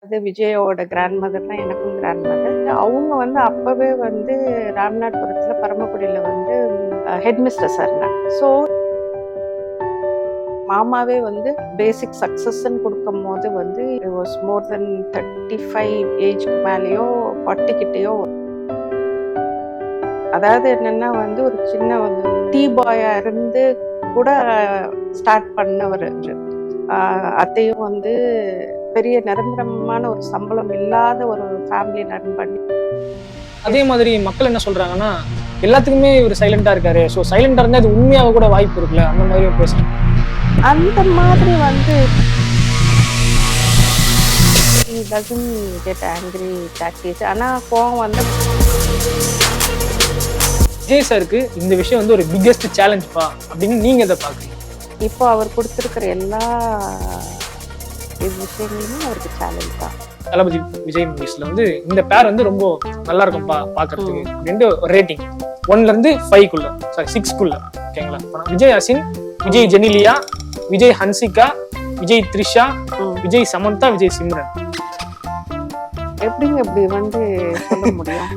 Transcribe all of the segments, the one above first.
அது விஜயோட grand mother தான் எனக்கும் கிராண்ட் மதர். அவங்க வந்து அப்பவே வந்து ராம்நாத்புரத்துல பரமக்குடியில வந்து ஹெட் மிஸ்ட்ரஸா இருந்தாங்க. ஸோ மாமாவே வந்து பேசிக் சக்சஸ்ன்னு கொடுக்கும் போது வந்து இட் வாஸ் மோர் தென் 35 ஏஜ்க்கு மேலேயோ 40 கிட்டேயோ. அதாவது என்னன்னா வந்து ஒரு சின்ன வந்து டீ பாயா இருந்து கூட ஸ்டார்ட் பண்ணவர். அத்தையும் வந்து பெரிய நிரந்தரமான ஒரு சம்பளம் இல்லாத ஒரு ஃபேமிலி ரன் பண்ணி. அதே மாதிரி மக்கள் என்ன சொல்றாங்கன்னா எல்லாத்துக்குமே இவர் சைலண்டா இருக்காரு, ஸோ சைலண்டா இருந்தா அது உண்மையாக கூட வாய்ப்பு இருக்குல்ல, அந்த மாதிரி பேசுறேன். அந்த மாதிரி வந்து he doesn't get angry that easy. ஆனா கோவம் வந்து விஜய் சாருக்கு இந்த விஷயம் வந்து ஒரு பிக்கெஸ்ட் சேலஞ்ச்பா அப்படின்னு நீங்க எதை பாக்குறீங்க? இப்போ அவர் கொடுத்துருக்கிற எல்லா விஷயங்களுமே அவருக்கு சேலஞ்ச் தான். தளபதி விஜய் மூவிஸ்ல வந்து இந்த பேர் வந்து ரொம்ப நல்லா இருக்கும்பா பாக்குறதுக்கு அப்படின்ட்டு ரேட்டிங் 1ல இருந்து 5க்குள்ள, சாரி 6க்குள்ள, ஓகேங்களா? விஜய் அசின், விஜய் ஜெனிலியா, விஜய் ஹன்சிகா, விஜய் த்ரிஷா, விஜய் சமந்தா, விஜய் சிம்ரன். எப்படிங்க இப்படி வந்து சொல்ல முடியும்?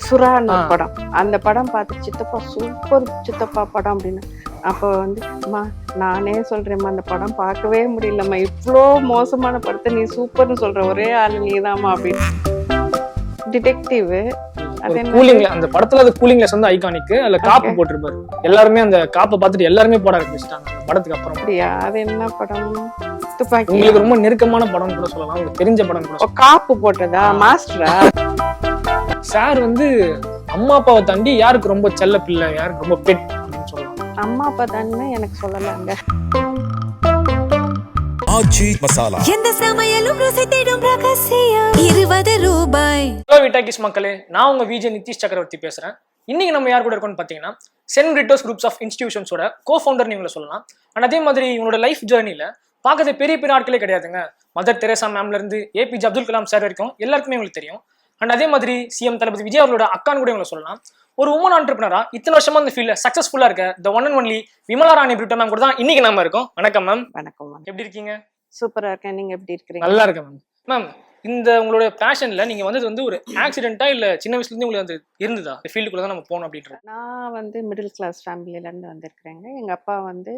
சுறான்னு படம், அந்த படம் பார்த்து சித்தப்பா சூப்பர் சித்தப்பா படம் அப்படின்னு. அப்போ வந்து அம்மா நானே சொல்றேம்மா அந்த படம் பார்க்கவே முடியலம்மா, இவ்வளோ மோசமான படத்தை நீ சூப்பர்னு சொல்ற ஒரே ஆளு நீதாம்மா அப்படின்னு. டிடெக்டிவ் கூலிங்ல அந்த படத்துல அது கூலிங்லெஸ் வந்து ஐகானிக். அதுல காப்பு போட்டிருப்பாரு, எல்லாருமே அந்த காப்பை பார்த்துட்டு எல்லாருமே போட ஆரம்பிச்சிட்டாங்க அந்த படத்துக்கு அப்புறம். அப்படியா? அது என்ன படம்? துப்பாக்கி. உங்களுக்கு ரொம்ப நெருக்கமான படம் கூட சொல்லலாம், உங்களுக்கு தெரிஞ்ச படம் கூட. காப்பு போட்டதா? மாஸ்டரா? சார் வந்து அம்மா அப்பாவை தாண்டி யாருக்கு ரொம்ப செல்ல பிள்ளை, யாருக்கு ரொம்ப பெட் அப்படின்னு சொல்லலாம்? அம்மா அப்பா தானே எனக்கு சொல்லலாங்க. ஆச்சி மசாலா, எந்த சமையலும் ருசி தேடும் ரகசியம் 20 ரூபாய். ஹலோ விட்டாகிஸ் மக்களே, நான் உங்க விஜய் நிதிஷ் சக்கரவர்த்தி பேசுறேன். இன்னைக்கு நம்ம யார் கூட இருக்கோம்னு பாத்தீங்கன்னா சென்ட் கிரிட்டோஸ் குரூப்ஸ் ஆஃப் இன்ஸ்டிடியூஷன்ஸோட கோ-ஃபவுண்டர் நீங்கள சொல்லலாம். அண்ட் அதே மாதிரி இவங்களோட லைஃப் ஜேர்னில பார்க்கறது பெரிய பெரிய ஆட்களே கிடையாதுங்க. மதர் தெரேசா மேம்ல இருந்து ஏபிஜே அப்துல் கலாம் சார் வரைக்கும் எல்லாருக்குமே உங்களுக்கு தெரியும். அண்ட் அதே மாதிரி சிஎம் தளபதி விஜய் அவர்களோட அக்கான்னு கூட இவங்களை சொல்லலாம். ஒரு உமன் ஆண்டர்பிரினரா இத்தனை வருஷமா இந்த ஃபீல்ட்ல சக்சஸ்ஃபுல்லா இருக்க the one and only Vimala Rani Britto ma'am கூட தான் இன்னைக்கு நம்ம இருக்கோம். வணக்கம் மேம். வணக்கம் மேம். எப்படி இருக்கீங்க? சூப்பரா இருக்கேன், நீங்க எப்படி இருக்கீங்க? நல்லா இருக்கேன் மேம். மேம், இந்த உங்களோட பேஷன்ல நீங்க வந்து ஒரு ஆக்சிடென்ட்டா இல்ல சின்ன வயசுல இருந்து உங்களுக்கு வந்து இருந்ததா இந்த ஃபீல்டுக்குள்ள தான் நம்ம போகணும் அப்படின்றது? நான் வந்து மிடில் கிளாஸ் ஃபேமிலியில இருந்து வந்திருக்கிறேங்க. எங்க அப்பா வந்து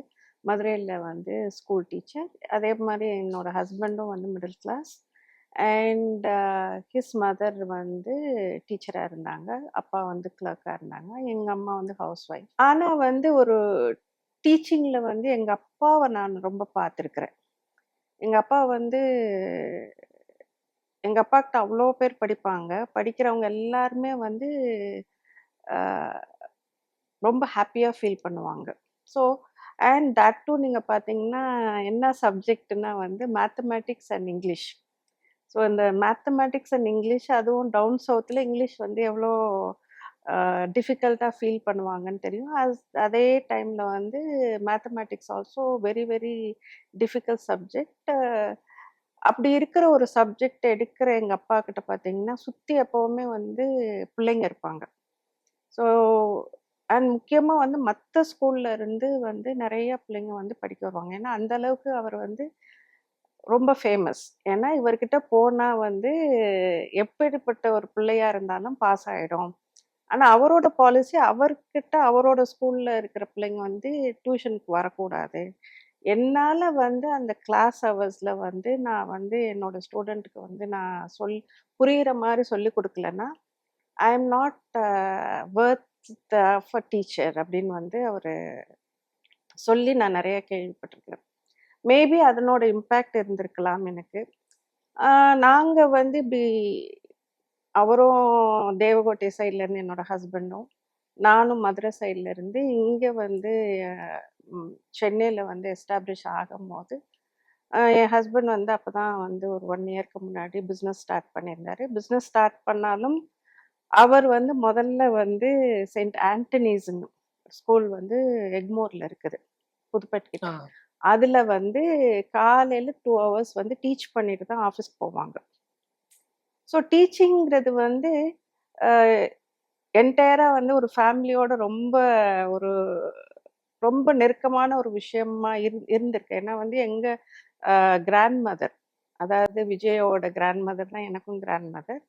மதுரையில் வந்து ஸ்கூல் டீச்சர். அதே மாதிரி என்னோட ஹஸ்பண்டும் வந்து middle class. And his mother வந்து டீச்சராக இருந்தாங்க. அப்பா வந்து கிளர்க்காக இருந்தாங்க. எங்கள் அம்மா வந்து ஹவுஸ் ஒய்ஃப். ஆனால் வந்து ஒரு டீச்சிங்கில் வந்து எங்கள் அப்பாவை நான் ரொம்ப பார்த்துருக்குறேன். எங்கள் அப்பா வந்து எங்கள் அப்பாக்கிட்ட அவ்வளோ பேர் படிப்பாங்க. படிக்கிறவங்க எல்லாருமே வந்து ரொம்ப ஹாப்பியாக ஃபீல் பண்ணுவாங்க. ஸோ அண்ட் தட் டூ நீங்கள் பார்த்தீங்கன்னா என்ன சப்ஜெக்ட்னா வந்து மேத்தமேட்டிக்ஸ் அண்ட் இங்கிலீஷ். ஸோ இந்த மேத்தமேட்டிக்ஸ் அண்ட் இங்கிலீஷ், அதுவும் டவுன் சவுத்தில் இங்கிலீஷ் வந்து எவ்வளோ டிஃபிகல்ட்டாக ஃபீல் பண்ணுவாங்கன்னு தெரியும். அதே டைமில் வந்து mathematics also very very difficult subject. அப்படி இருக்கிற ஒரு சப்ஜெக்ட் எடுக்கிற எங்கள் அப்பா கிட்ட பார்த்தீங்கன்னா சுற்றி எப்போவுமே வந்து பிள்ளைங்க இருப்பாங்க. ஸோ அண்ட் முக்கியமாக வந்து மற்ற ஸ்கூல்ல இருந்து வந்து நிறைய பிள்ளைங்க வந்து படிக்க வருவாங்க. ஏன்னா அந்த அளவுக்கு அவர் வந்து ரொம்ப ஃபேமஸ். ஏன்னா இவர்கிட்ட போனால் வந்து எப்படிப்பட்ட ஒரு பிள்ளையா இருந்தாலும் பாஸ் ஆகிடும். ஆனால் அவரோட பாலிசி, அவர்கிட்ட அவரோட ஸ்கூலில் இருக்கிற பிள்ளைங்க வந்து டியூஷனுக்கு வரக்கூடாது. என்னால் வந்து அந்த கிளாஸ் ஹவர்ஸில் வந்து நான் வந்து என்னோட ஸ்டூடெண்ட்டுக்கு வந்து நான் புரிகிற மாதிரி சொல்லி கொடுக்கலன்னா I am not worth for teacher அப்படின்னு வந்து அவர் சொல்லி நான் நிறைய கேள்விப்பட்டிருக்கிறேன். மேபி அதனோட இம்பேக்ட் இருந்திருக்கலாம் எனக்கு. நாங்கள் வந்து இப்படி அவரும் தேவகோட்டை சைட்லேருந்து என்னோட ஹஸ்பண்டும், நானும் மதுரை சைட்லேருந்து இங்கே வந்து சென்னையில் வந்து எஸ்டாப்ளிஷ் ஆகும்போது என் ஹஸ்பண்ட் வந்து அப்போ தான் வந்து ஒரு 1 இயர்க்கு முன்னாடி பிஸ்னஸ் ஸ்டார்ட் பண்ணியிருந்தார். பிஸ்னஸ் ஸ்டார்ட் பண்ணாலும் அவர் வந்து முதல்ல வந்து செயின்ட் ஆண்டனிஸ்ன்னு ஸ்கூல் வந்து எக்மோரில் இருக்குது, புதுப்பேட்டை. அதில் வந்து காலையில் 2 hours வந்து டீச் பண்ணிட்டு தான் ஆஃபீஸ்க்கு போவாங்க. ஸோ டீச்சிங்கிறது வந்து என்டையராக வந்து ஒரு ஃபேமிலியோட ரொம்ப நெருக்கமான ஒரு விஷயமா இருந்திருக்கு. ஏன்னா வந்து கிராண்ட் மதர், அதாவது விஜயோட கிராண்ட் மதர் தான் எனக்கும் கிராண்ட் மதர்.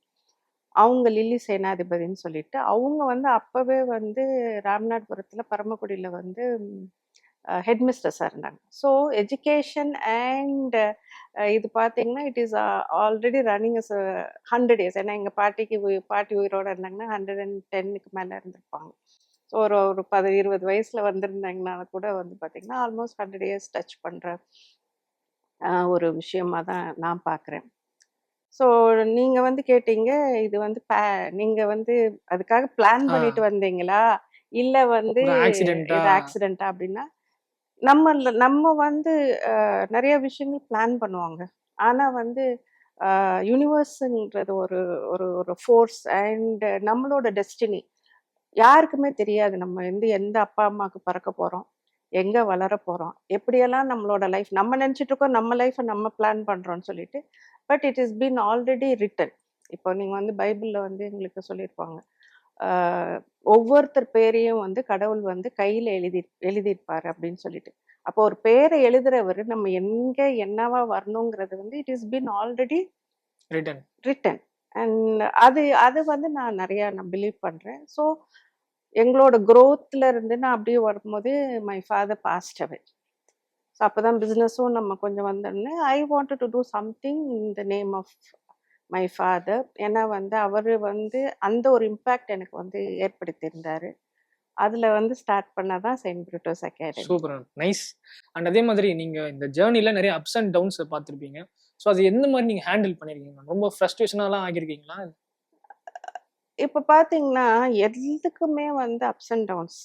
அவங்க லில்லி சேனாதிபதின்னு சொல்லிட்டு அவங்க வந்து அப்பவே வந்து ராமநாதபுரத்துல பரமக்குடியில வந்து ஹெட் மிஸ்ட்ரஸாக இருந்தாங்க. ஸோ எஜுகேஷன் அண்ட் இது பார்த்தீங்கன்னா it is already running as 100 years. ஏன்னா எங்கள் பாட்டி உயிரோடு இருந்தாங்கன்னா 110க்கு மேலே இருந்திருப்பாங்க. ஸோ ஒரு ஒரு 20 வயசில் வந்திருந்தாங்கன்னா கூட வந்து பார்த்தீங்கன்னா ஆல்மோஸ்ட் 100 இயர்ஸ் டச் பண்ணுற ஒரு விஷயமா தான் நான் பார்க்குறேன். ஸோ நீங்கள் வந்து கேட்டீங்க, இது வந்து நீங்கள் வந்து அதுக்காக பிளான் பண்ணிட்டு வந்தீங்களா இல்லை வந்து ஆக்சிடென்ட்டா? இது ஆக்சிடென்ட்டா அப்படின்னா, நம்ம வந்து நிறைய விஷயங்கள் பிளான் பண்ணுவாங்க. ஆனா வந்து யூனிவர்ஸ்ன்றது ஒரு ஒரு ஒரு ஃபோர்ஸ் அண்ட் நம்மளோட டெஸ்டினி யாருக்குமே தெரியாது. நம்ம வந்து எந்த அப்பா அம்மாவுக்கு பிறக்க போறோம், எங்க வளர போறோம், எப்படியெல்லாம் நம்மளோட லைஃப் நம்ம நினைச்சிட்டு இருக்கோம், நம்ம லைஃப்பை நம்ம பிளான் பண்றோம்னு சொல்லிட்டு. But it is been already written. இப்போ நீங்க வந்து பைபிள்ல வந்து எங்களுக்கு சொல்லியிருப்பாங்க, ஒவ்வொருத்தர் பேரையும் வந்து கடவுள் வந்து கையில எழுதியிருப்பாரு அப்படின்னு சொல்லிட்டு. அப்போ ஒரு பேரை எழுதுறவர் நம்ம எங்க என்னவா வரணுங்கிறது வந்து it is been already written. And அது அது வந்து நான் பிலீவ் பண்றேன். ஸோ எங்களோட growthல இருந்து நான் அப்படியே வரும்போது my father passed away. So அப்போதான் பிஸ்னஸும் நம்ம கொஞ்சம் வந்தோடனே I wanted to do something in the name of my father. ஏன்னா வந்து அவர் வந்து அந்த ஒரு இம்பேக்ட் எனக்கு வந்து ஏற்படுத்தியிருந்தாரு. அதுல வந்து ஸ்டார்ட் பண்ணதான் Saint Britto's academy. Super, nice. And அதே மாதிரி நீங்க இந்த ஜேர்னில நிறைய அப்ஸ் அண்ட் டவுன்ஸ் பார்த்துருப்பீங்க. ஸோ அது எந்த மாதிரி நீங்க ஹேண்டில் பண்ணிருக்கீங்க? ரொம்ப ஃப்ரஸ்ட்ரேஷனாலாம் ஆகிருக்கீங்களா? இப்போ பார்த்தீங்கன்னா எதுக்குமே வந்து அப்ஸ் அண்ட் டவுன்ஸ்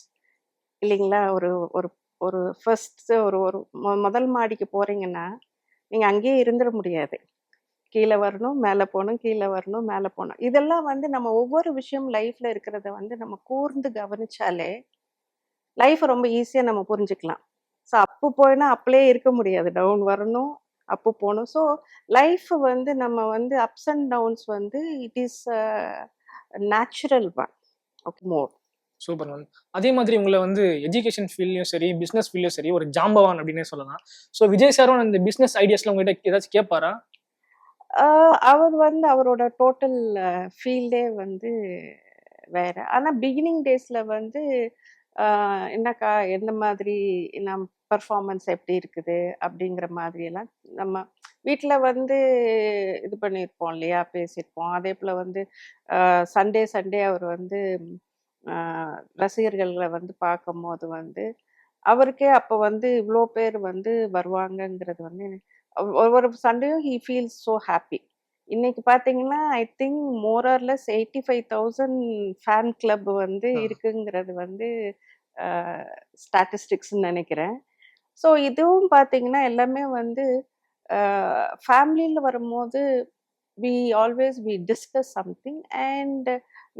இல்லைங்களா? ஒரு ஒரு ஒரு ஃபர்ஸ்ட் ஒரு ஒரு முதல் மாடிக்கு போறீங்கன்னா நீங்க அங்கேயே இருந்துட முடியாது. கீழே வரணும், மேலே போகணும், கீழே வரணும், மேலே போகணும். இதெல்லாம் வந்து நம்ம ஒவ்வொரு விஷயம் லைஃப்ல இருக்கிறத வந்து நம்ம கூர்ந்து கவனிச்சாலே லைஃப்பை ரொம்ப ஈஸியாக நம்ம புரிஞ்சுக்கலாம். ஸோ அப்பு போயினா அப்படியே இருக்க முடியாது, டவுன் வரணும், அப்பு போகணும். ஸோ லைஃப் வந்து நம்ம வந்து அப்ஸ் அண்ட் டவுன்ஸ் வந்து it is natural one. Okay, more super ma'am. அதே மாதிரி உங்களை வந்து எஜுகேஷன் ஃபீல்ட்லையும் சரி, பிஸ்னஸ் ஃபீல்ட்லையும் சரி ஒரு ஜாம்பவான் அப்படின்னே சொல்லலாம். ஸோ விஜய் சாரும் இந்த பிஸ்னஸ் ஐடியாஸ்ல உங்ககிட்ட ஏதாச்சும் கேட்பாரா? அவர் வந்து அவரோட டோட்டல் ஃபீல்டே வந்து வேற. ஆனால் பிகினிங் டேஸ்ல வந்து என்னக்கா எந்த மாதிரி நம் பர்ஃபார்மன்ஸ் எப்படி இருக்குது அப்படிங்கிற மாதிரி எல்லாம் நம்ம வீட்டில் வந்து இது பண்ணியிருப்போம் இல்லையா, பேசியிருப்போம். அதே போல் வந்து சண்டே அவர் வந்து ரசிகர்களை வந்து பார்க்கும்போது வந்து அவருக்கே அப்போ வந்து இவ்வளோ பேர் வந்து வருவாங்கங்கிறது வந்து ஒவ்வொரு சண்டேயும் ஹீ ஃபீல்ஸ் ஸோ ஹாப்பி. இன்னைக்கு பார்த்தீங்கன்னா I think more or less 85,000 fan club வந்து இருக்குங்கிறது வந்து ஸ்டாட்டிஸ்டிக்ஸ்ன்னு நினைக்கிறேன். ஸோ இதுவும் பார்த்தீங்கன்னா எல்லாமே வந்து ஃபேமிலியில் வரும்போது வி டிஸ்கஸ் சம்திங் அண்ட்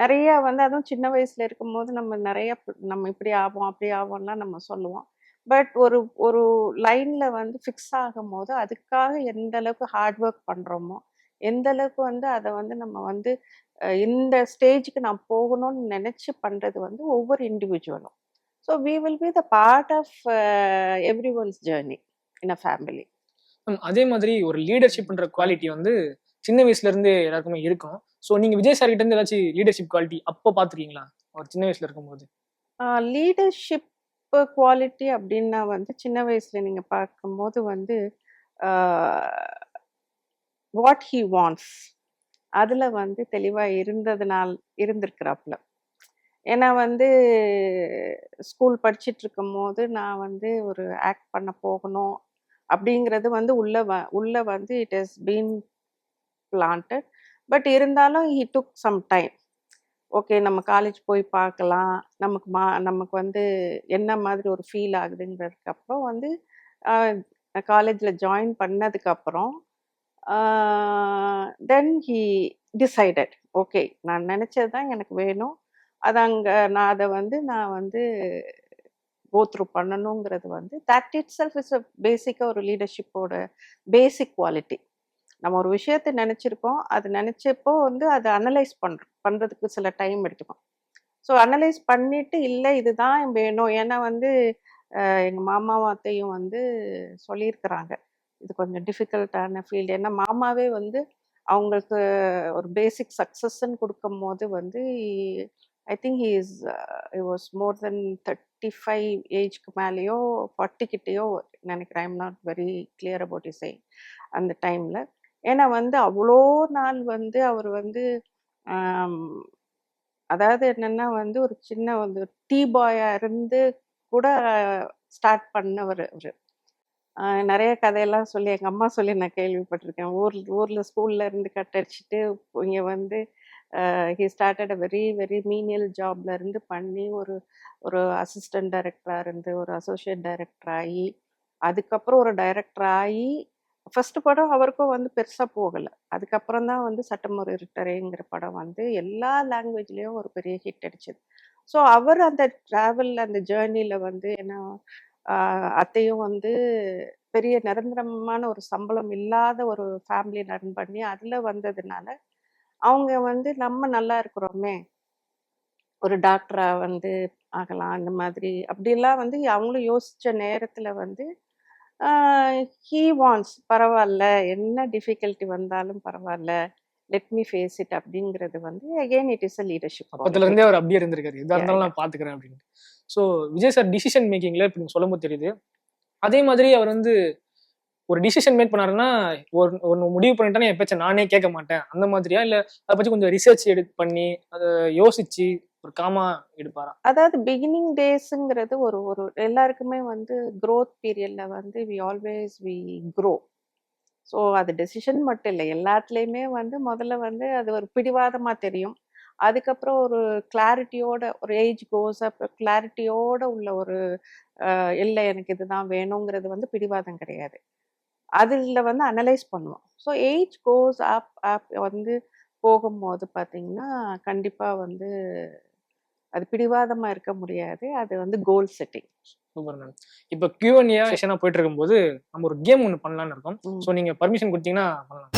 நிறைய வந்து அதுவும் சின்ன வயசுல இருக்கும்போது நம்ம இப்படி ஆகும் அப்படி ஆகும்லாம் நம்ம சொல்லுவோம். பட் ஒரு ஒரு லைன்ல வந்து ஃபிக்ஸ் ஆகும்போது அதுக்காக எந்த அளவுக்கு ஹார்ட் ஒர்க் பண்றோமோ, எந்த அளவுக்கு வந்து அதை வந்து நம்ம வந்து இந்த ஸ்டேஜுக்கு நான் போகணும்னு நினைச்சு பண்றது வந்து ஒவ்வொரு இண்டிவிஜுவலும். So we will be the part of everyone's journey in a family. அதே மாதிரி ஒரு லீடர்ஷிப்ன்ற குவாலிட்டி வந்து சின்ன வயசுல இருந்து எல்லாருக்குமே இருக்கும். ஸோ நீங்க விஜய் சார் கிட்ட இருந்து ஏதாச்சும் லீடர்ஷிப் குவாலிட்டி அப்போ பார்த்துருக்கீங்களா அவர் சின்ன வயசுல இருக்கும்போது? லீடர்ஷிப் குவாலிட்டி அப்படின்னா வந்து சின்ன வயசுல நீங்க பார்க்கும்போது வந்து வாட் ஹி வாண்ட்ஸ் அதுல வந்து தெளிவா இருந்திருக்கிறாப்புல. ஏன்னா வந்து ஸ்கூல் படிச்சுட்டு இருக்கும் போது நான் வந்து ஒரு ஆக்ட் பண்ண போகணும் அப்படிங்கிறது வந்து உள்ள வந்து it has been planted. But இருந்தாலும் he took some time. Okay, நம்ம காலேஜ் போய் பார்க்கலாம், நமக்கு வந்து என்ன மாதிரி ஒரு ஃபீல் ஆகுதுங்கிறதுக்கு அப்புறம் வந்து காலேஜில் ஜாயின் பண்ணதுக்கப்புறம் தென் ஹி டிசைடட், ஓகே நான் நினச்சது தான் எனக்கு வேணும், அது அங்கே நான் வந்து கோ த்ரூ பண்ணணுங்கிறது வந்து that it self is a பேசிக்காக ஒரு லீடர்ஷிப்போட பேசிக் குவாலிட்டி. நம்ம ஒரு விஷயத்தை நினச்சிருக்கோம், அது நினச்சப்போ வந்து அதை அனலைஸ் பண்ணுறதுக்கு சில டைம் எடுத்துக்கும். ஸோ அனலைஸ் பண்ணிட்டு இல்லை இதுதான் வேணும். ஏன்னா வந்து எங்கள் மாமாவும் அத்தையும் வந்து சொல்லியிருக்கிறாங்க, இது கொஞ்சம் டிஃபிகல்ட்டான ஃபீல்டு. ஏன்னா மாமாவே வந்து அவங்களுக்கு ஒரு பேசிக் சக்ஸஸ்ன்னு கொடுக்கும்போது வந்து I think he was more then 35 ஏஜ்க்கு மேலேயோ 40 கிட்டேயோ நினைக்கிறேன். I'm not very clear about is age அந்த டைமில். ஏன்னா வந்து அவ்வளோ நாள் வந்து அவர் வந்து அதாவது என்னன்னா வந்து ஒரு சின்ன வந்து டீ பாயாக இருந்து கூட ஸ்டார்ட் பண்ணவர் அவர். நிறைய கதையெல்லாம் சொல்லி எங்கள் அம்மா சொல்லி நான் கேள்விப்பட்டிருக்கேன். ஊரில் ஸ்கூல்ல இருந்து கட் அடிச்சுட்டு இங்கே வந்து he started a very very menial ஜாப்ல இருந்து பண்ணி ஒரு ஒரு அசிஸ்டன்ட் டைரக்டராக இருந்து ஒரு அசோசியேட் டைரக்டர் ஆகி அதுக்கப்புறம் ஒரு டைரக்டர் ஆகி ஃபர்ஸ்ட் படம் அவருக்கும் வந்து பெருசாக போகலை. அதுக்கப்புறம் தான் வந்து சட்டம் ஒரு இருட்டரேங்கிற படம் வந்து எல்லா லாங்குவேஜ்லேயும் ஒரு பெரிய ஹிட் அடிச்சது. ஸோ அவர் அந்த ட்ராவல் அந்த ஜேர்னியில் வந்து என்ன அத்தையும் வந்து பெரிய நிரந்தரமான ஒரு சம்பளம் இல்லாத ஒரு ஃபேமிலி ரன் பண்ணி அதில் வந்ததுனால அவங்க வந்து நம்ம நல்லா இருக்கிறோமே ஒரு டாக்டரா வந்து ஆகலாம் அந்த மாதிரி அப்படிலாம் வந்து அவங்களும் யோசிச்ச நேரத்தில் வந்து ஹீ வாண்ட்ஸ் பரவாயில்ல என்ன டிஃபிகல்ட்டி வந்தாலும் பரவாயில்ல லெட் மீ ஃபேஸ் இட் அப்படிங்கிறது வந்து again it is a leadership. அப்பத்துல இருந்தே அவர் அப்படியே இருந்திருக்காரு, எதா இருந்தாலும் நான் பாத்துக்கிறேன் அப்படின்னு. ஸோ விஜய் சார் டிசிஷன் மேக்கிங்ல இப்ப நீங்க சொல்லும் போது தெரியுது. அதே மாதிரி அவர் வந்து ஒரு டிசிஷன் மேக் பண்ணாருன்னா ஒன்னு முடிவு பண்ணிட்டா என் பேச்ச நானே கேட்க மாட்டேன் அந்த மாதிரியா, இல்ல அதை பத்தி கொஞ்சம் ரிசர்ச் பண்ணி அதை யோசிச்சு ஒரு காமா எடுப்பாரா? அதாவது பிகினிங் டேஸ்ங்கிறது ஒரு ஒரு எல்லாருக்குமே வந்து க்ரோத் பீரியட்ல வந்து we always we grow. So அது டெசிஷன் மட்டும் இல்லை, எல்லாத்துலேயுமே வந்து முதல்ல வந்து அது ஒரு பிடிவாதமாக தெரியும். அதுக்கப்புறம் ஒரு கிளாரிட்டியோட ஒரு ஏஜ் கோஸ் அப் கிளாரிட்டியோட உள்ள ஒரு இல்லை எனக்கு இதுதான் வேணுங்கிறது வந்து பிடிவாதம் கிடையாது. அதில் வந்து அனலைஸ் பண்ணுவோம். ஸோ ஏஜ் கோஸ் அப் அப் வந்து போகும்போது பார்த்தீங்கன்னா கண்டிப்பாக வந்து அது பிடிவாதமா இருக்க முடியாது. அது வந்து கோல் செட்டிங். Super ma'am. இப்போ Q&A செஷனா போயிட்டு இருக்கும்போது நம்ம ஒரு கேம் ஒன்று பண்ணலாம்னு இருக்கோம். ஸோ நீங்க பர்மிஷன் கொடுத்தீங்கன்னா பண்ணலாம்.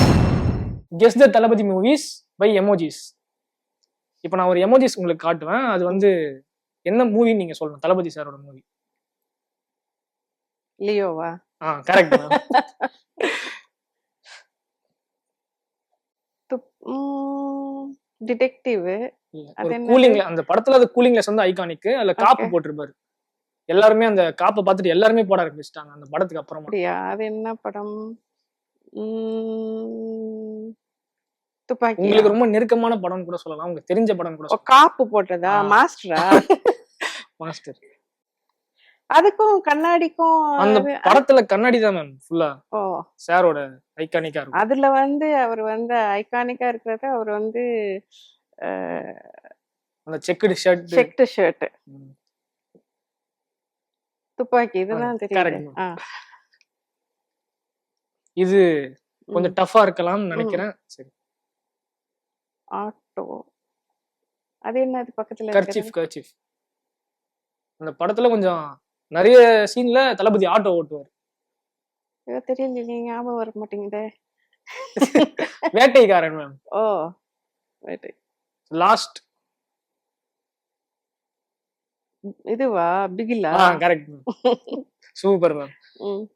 Guess the Thalapathy movies by emojis. இப்போ நான் ஒரு எமோஜிஸ் உங்களுக்கு காட்டுவேன், அது வந்து என்ன மூவின்னு நீங்க சொல்லணும். தளபதி சாரோட மூவி. லியோவா? Correct ma'am. டிடெக்டிவ். கூலிங்ல அந்த படத்துல அது கூலிங் கிளாஸ் வந்து ஐகானிக். அதுல காப்பு போட்டிருப்பாரு. எல்லாருமே அந்த காப்பை பார்த்துட்டு எல்லாருமே போட ஆரம்பிச்சிட்டாங்க அந்த படத்துக்கு அப்புறமா. அப்படியா? அது என்ன படம்? துப்பாக்கி. உங்களுக்கு ரொம்ப நெருக்கமான படம் கூட சொல்லலாம், உங்களுக்கு தெரிஞ்ச படம் கூட. காப்பு போட்டதா? மாஸ்டரா? மாஸ்டர். அதுக்கும் கண்ணாடிக்கும் அந்த படத்துல கண்ணாடி தான் மேம் ஃபுல்லா. ஓ, சாரோட ஐகானிக்கா இருக்கும். அதுல வந்து அவர் வந்து ஐகானிக்கா இருக்கிறது அவர் வந்து அந்த செக்குடு ஷர்ட் துப்பாக்கி. இதுதான் தெரியும். இது கொஞ்சம் டஃபா இருக்கலாம் நினைக்கிறேன். சரி. ஆட்டோ. அது என்ன? அது பக்கத்துல கர்ச்சீஃப். அந்த படத்துல கொஞ்சம் நிறைய சீன்ல தளபதி ஆட்டோ ஓட்டுவார். தெரியல, ஞாபகம் வர மாட்டேங்குதே. வேட்டைக்காரன் மேம். ஓ, வேட்டை. லாஸ்ட் இதுவா? பிகிலா? Correct ma'am. Super ma'am.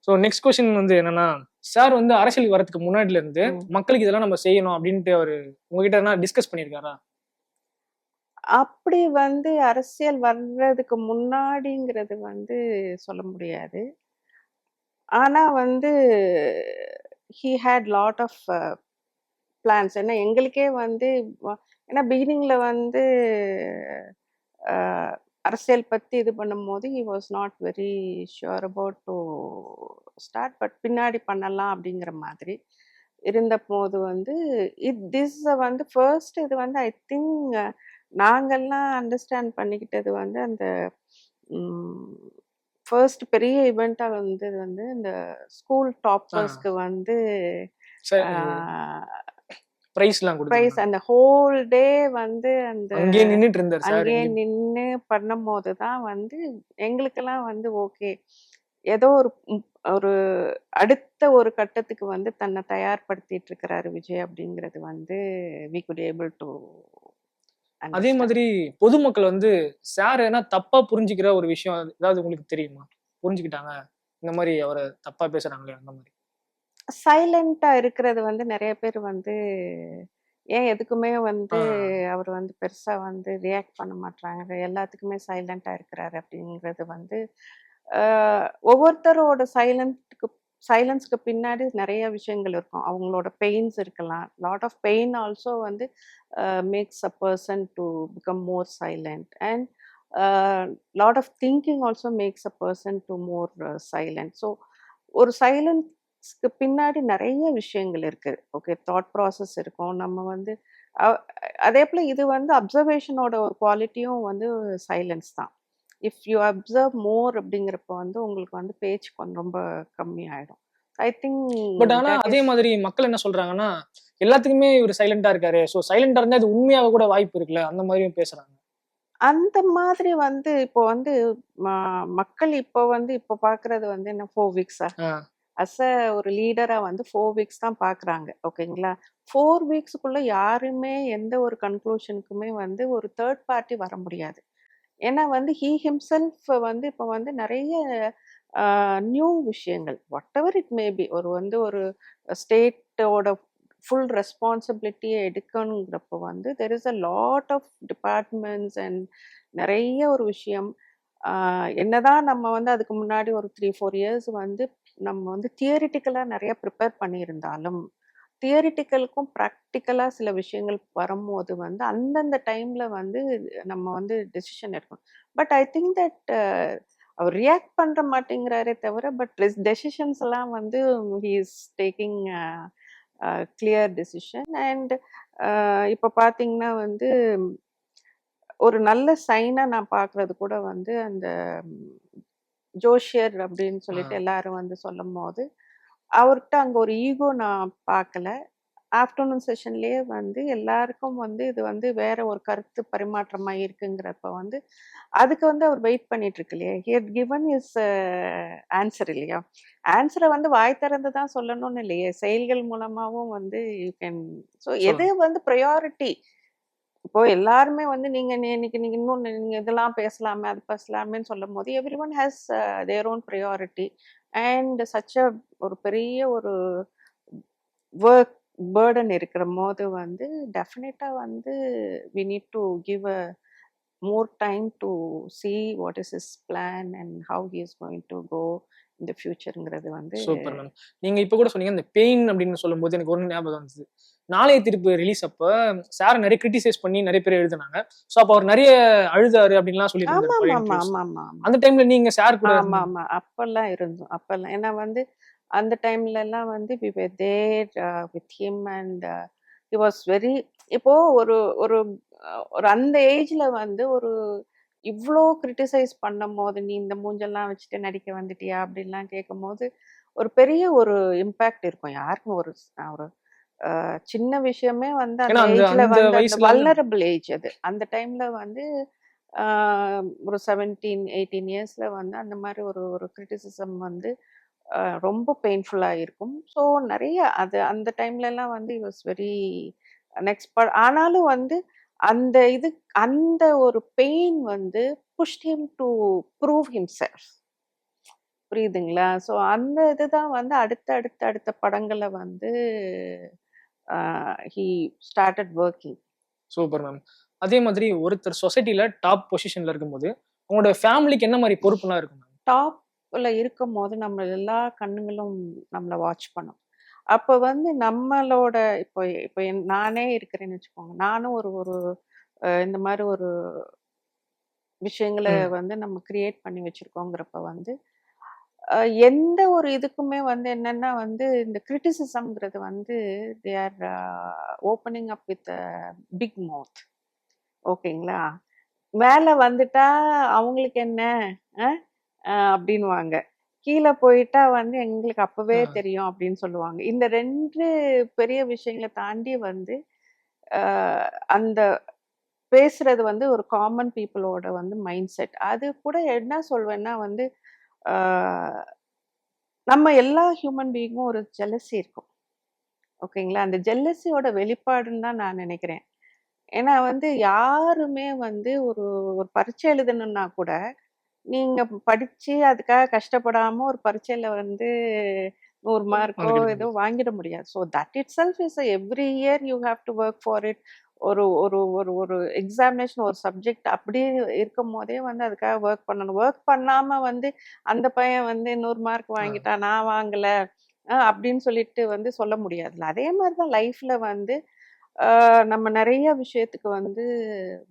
So next question வந்து என்னன்னா, சார் வந்து அரசியல் வரதுக்கு முன்னாடில இருந்து மக்களுக்கு இதெல்லாம் நம்ம செய்யணும் அப்படின்ட்டு அவரு உங்ககிட்ட என்ன டிஸ்கஸ் பண்ணிருக்காரா? அப்படி வந்து அரசியல் வர்றதுக்கு முன்னாடிங்கிறது வந்து சொல்ல முடியாது. ஆனா வந்து he had lot of plans. ஏன்னா எங்களுக்கே வந்து ஏன்னா பிகினிங்ல வந்து அரசியல் பத்தி இது பண்ணும்போது he was not very sure about to start, but பின்னாடி பண்ணலாம் அப்படிங்கிற மாதிரி இருந்த போது வந்து திஸ் வந்து ஃபர்ஸ்ட் இது வந்து ஐ திங்க் நாங்கள்லாம் அண்டர்ஸ்டாண்ட் பண்ணிக்கிட்டது வந்து அந்த ஃபர்ஸ்ட் பெரிய இவெண்ட்டாக வந்து இந்த ஸ்கூல் டாப்பர்ஸ்க்கு வந்து பிரைஸ் அந்த ஹோல் டே வந்து அந்த அங்கேயே நின்று பண்ணும் போது தான் வந்து எங்களுக்கெல்லாம் வந்து ஓகே, ஏதோ ஒரு அடுத்த ஒரு கட்டத்துக்கு வந்து தன்னை தயார்படுத்திட்டு இருக்கிறாரு விஜய் அப்படிங்கிறது வந்து we could able to. அதே மாதிரி பொதுமக்கள் வந்து சார் என்ன தப்பா புரிஞ்சுக்கிற ஒரு விஷயம் ஏதாவது உங்களுக்கு தெரியுமா? புரிஞ்சுக்கிட்டாங்க இந்த மாதிரி அவரை தப்பா பேசுறாங்களே அந்த மாதிரி? சைலண்டா இருக்கிறது வந்து நெறைய பேர் வந்து ஏன் எதுக்குமே வந்து ஆ. அவர் வந்து பெருசா வந்து ரியாக்ட் பண்ண மாட்றாங்க. எல்லாத்துக்குமே சைலண்டா இருக்கிறாரு அப்படிங்கிறது வந்து அ ஒவ்வொருத்தரோட சைலன்ஸ்க்கு பின்னாடி நெறைய விஷயங்கள் இருக்கும். அவங்களோட பெயின்ஸ் இருக்கலாம். லாட் ஆஃப் பெயின் ஆல்சோ வந்து makes a person to become more silent and lot of thinking also makes a person to more silent. So ஒரு சைலன்ஸ்க்கு பின்னாடி நெறைய விஷயங்கள் இருக்கு. ஓகே, தாட் ப்ராசஸ் இருக்கும். நம்ம வந்து அ அதே போல இது வந்து அப்சர்வேஷனோட ஒரு குவாலிட்டியும் வந்து சைலன்ஸ் தான். இஃப் யூ அப்சர்வ் மோர் அப்படிங்கிறப்ப வந்து உங்களுக்கு வந்து பேச்சு கொஞ்சம் ரொம்ப கம்மியாயிடும். ஐ திங்க் பட் ஆனா தட் அதே இஸ் மாதிரி மக்கள் என்ன சொல்றாங்கன்னா, எல்லாத்துக்குமே இவரு சைலண்டா இருக்காரு. ஸோ சைலண்டா இருந்தா அது உண்மையாக கூட வாய்ப்பு இருக்குல்ல. அந்த மாதிரியும் பேசுறாங்க. அந்த மாதிரி வந்து இப்போ வந்து ம மக்கள் இப்போ வந்து இப்போ பார்க்குறது வந்து என்ன 4 வீக்ஸா? ஆ. அஸ் அ ஒரு லீடரா வந்து 4 வீக்ஸ் தான் பார்க்குறாங்க. ஓகேங்களா? 4 வீக்ஸ்க்குள்ள யாருமே எந்த ஒரு கன்க்ளூஷனுக்குமே வந்து ஒரு தேர்ட் பார்ட்டி வர முடியாது. ஏன்னா வந்து ஹி ஹிம்செல்ஃப் வந்து இப்போ வந்து நெறைய நியூ விஷயங்கள் வாட்டெவர் இட் மே பி ஒரு வந்து ஒரு ஸ்டேட்டோட ஃபுல் ரெஸ்பான்சிபிலிட்டியை எடுக்கணுங்கிறப்போ வந்து there is a lot of departments and நெறைய ஒரு விஷயம். என்னதான் நம்ம வந்து அதுக்கு முன்னாடி ஒரு 3, 4 இயர்ஸ் வந்து நம்ம வந்து தியரிட்டிக்கலா நெறைய ப்ரிப்பேர் பண்ணியிருந்தாலும், தியரிட்டிக்கலுக்கும் ப்ராக்டிக்கலா சில விஷயங்கள் வரும்போது வந்து அந்தந்த டைம்ல வந்து நம்ம வந்து டெசிஷன் எடுக்கணும். பட் ஐ திங்க் தட் அவர் ரியாக்ட் பண்ற மாட்டேங்கிறாரே தவிர, பட் டெசிஷன்ஸ் எல்லாம் வந்து he is taking clear decision and இப்போ பார்த்தீங்கன்னா வந்து ஒரு நல்ல சைனா நான் பார்க்குறது கூட வந்து அந்த ம், ஜோஷியர் அப்படின்னு ஆ. சொல்லிட்டு எல்லாரும் வந்து சொல்லும்போது, அவர்ட்ட அங்க ஒரு ஈகோ நான் பார்க்கல. ஆஃப்டர்நூன் செஷன்லயே வந்து எல்லாருக்கும் வந்து இது வந்து வேற ஒரு கருத்து பரிமாற்றமா இருக்குங்கிறப்ப வந்து, அதுக்கு வந்து அவர் வெயிட் பண்ணிட்டு இருக்கு இல்லையா? He had given his answer இல்லையா? ஆன்ஸர வந்து வாய் திறந்து தான் சொல்லணும்னு இல்லையே. செயல்கள் மூலமாவும் வந்து யூ கேன் ஸோ எது சொல்லுங்க. வந்து பிரையாரிட்டி இப்போ எல்லாருமே வந்து இன்னைக்கு நீங்க இன்னும் நீங்க இதெல்லாம் பேசலாமே, அது பேசலாமேன்னு சொல்லும்போது, everyone has their own priority and such a ஒரு பெரிய ஒரு வொர்க் பர்டன் இருக்கிறபோது வந்து டெஃபினட்டா வந்து we need to give a more time to see what is his plan and how he is going to go in the ஃபியூச்சர்ங்கிறது வந்து super ma'am. நீங்க இப்ப கூட சொன்னீங்க, இந்த பெயின் அப்படின்னு சொல்லும்போது எனக்கு ஒண்ணு ஞாபகம் வந்தது. நாளைய தீர்ப்பு ரிலீஸ் அப்ப சார் நெறைய கிரிட்டிசைஸ் பண்ணி நெறைய பேர் எழுதுனாங்க. ஸோ அப்ப அவர் நெறைய அழுதாரு அப்படின்லாம் சொல்லியிருந்தாரு பல இன்டர்வியூஸ்ல. ஆமாமாமாமாமா. அந்த டைம்ல நீங்க சார் கூட இருந்தீங்க. ஆமாமா. அப்பல்லாம் இருந்தோம். அப்பல்லாம் ஏன்னா வந்து அந்த டைம்லலாம் வந்து we were there with him and he was very இப்போ ஒரு ஒரு ஒரு அந்த ஏஜ்ல வந்து ஒரு இவ்ளோ கிரிட்டிசைஸ் பண்ணும்போது, "நீ இந்த மூஞ்செல்லாம் வச்சுட்டு நடிக்க வந்துட்டியா?" அப்படின்லாம் கேட்கும்போது, ஒரு பெரிய ஒரு இம்பாக்ட் இருக்கும். யாருக்கும் ஒரு சின்ன விஷயமே வந்து அந்த ஏன்னா அந்த ஏஜ்ல அந்த வந்து அந்த வயசுல வல்னரபிள் ஏஜ் அது. அந்த டைம்ல வந்து ஆ ஒரு 17, 18 இயர்ஸ்ல வந்து அந்த மாரி ஒரு ஒரு கிரிட்டிசிசம் வந்து ரொம்ப பெயின்ஃபுல்லா இருக்கும். ஸோ நெறைய அது அந்த டைம்லலாம் வந்து ஹி வாஸ் வெரி ஆனாலும் வந்து அந்த இது அந்த ஒரு பெயின் வந்து pushed him to prove himself. புரியுதுங்களா? ஸோ அந்த இதுதான் வந்து அடுத்த படங்கள்ல வந்து he started working. Super ma'am. அதே மாதிரி ஒருத்தர் சொசைட்டில டாப் பொசிஷன்ல இருக்கும்போது, உங்களோட ஃபேமிலிக்கு என்ன மாரி பொறுப்புலாம் இருக்கும் மேம்? டாப்ல இருக்கும்போது நம்ம எல்லா கண்ணுங்களும் நம்மள வாட்ச் பண்ணும். அப்ப வந்து நம்மளோட இப்போ இப்போ நானே இருக்கிறேன்னு வச்சுக்கோங்க. நானும் ஒரு ஒரு இந்த மாரி ஒரு விஷயங்கள ம். வந்து நம்ம கிரியேட் பண்ணி வச்சிருக்கோங்கிறப்ப வந்து, அ எந்த ஒரு இதுக்குமே வந்து என்னன்னா வந்து இந்த கிரிட்டிசிசம்ங்கிறது வந்து they are opening up with big mouth. ஓகேங்களா? மேல வந்துட்டா அவங்களுக்கு என்ன? அ அப்டின்னுவாங்க. கீழ போயிட்டா வந்து எங்களுக்கு அப்பவே ஆ. தெரியும் அப்டின்னு சொல்லுவாங்க. இந்த 2 பெரிய விஷயங்கள தாண்டி வந்து அ அந்த பேசுறது வந்து ஒரு காமன் பீப்பிளோட வந்து மைண்ட் செட். அது கூட என்ன சொல்வேன்னா வந்து, ஆ நம்ம எல்லா ஹியூமன் பீயிங்கும் ஒரு ஜெலஸி இருக்கும். ஓகேங்களா? அந்த ஜெலஸியோட வெளிப்பாடுன்னு தான் நான் நெனைக்கிறேன். ஏன்னா வந்து யாருமே வந்து ஒரு ஒரு பரீட்சை எழுதணும்னா கூட நீங்க படிச்சு அதுக்காக கஷ்டப்படாம ஒரு பரீட்சையில வந்து 100 மார்க்கோ அதுக்கு ஏதோ வாங்கிட முடியாது. So that it self is every year you have to work for it. ஒரு ஒரு ஒரு ஒரு எக்ஸாமினேஷன் ஒரு சப்ஜெக்ட் அப்படியே இருக்கும் போதே வந்து அதுக்காக ஒர்க் பண்ணணும். ஒர்க் பண்ணாம வந்து அந்த பையன் வந்து 100 மார்க் வாங்கிட்டான், நான் வாங்கல அப்படின்னு சொல்லிட்டு வந்து சொல்ல முடியாதுல்ல. அதே மாதிரி தான் லைஃப்ல வந்து நம்ம நிறைய விஷயத்துக்கு வந்து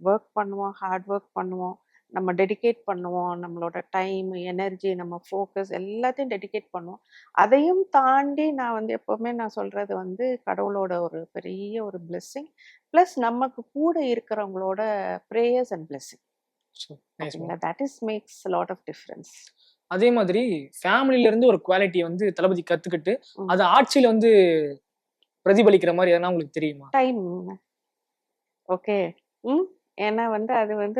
ஒர்க் பண்ணுவோம், ஹார்ட் ஒர்க் பண்ணுவோம், நம்ம டெடிகேட் பண்ணுவோம், நம்மளோட டைம், எனர்ஜி, நம்ம ஃபோக்கஸ் எல்லாத்தையும் டெடிகேட் பண்ணுவோம். அதையும் தாண்டி நான் வந்து எப்பவுமே நான் சொல்றது வந்து கடவுளோட ஒரு பெரிய ஒரு பிளெஸ்ஸிங், ப்ளஸ் நமக்கு கூட இருக்கிறவங்களோட ப்ரேயர்ஸ் அண்ட் பிளெஸ்ஸிங். ஓகேங்களா, that is makes lot of difference. அதே மாதிரி ஃபேமிலில இருந்து ஒரு குவாலிட்டி வந்து தளபதி கத்துக்கிட்டு அது ஆட்சியில வந்து பிரதிபலிக்கிற மாதிரி எதனா உங்களுக்கு தெரியுமா? டைம். ஓகே. ஏன்னா வந்து அது வந்து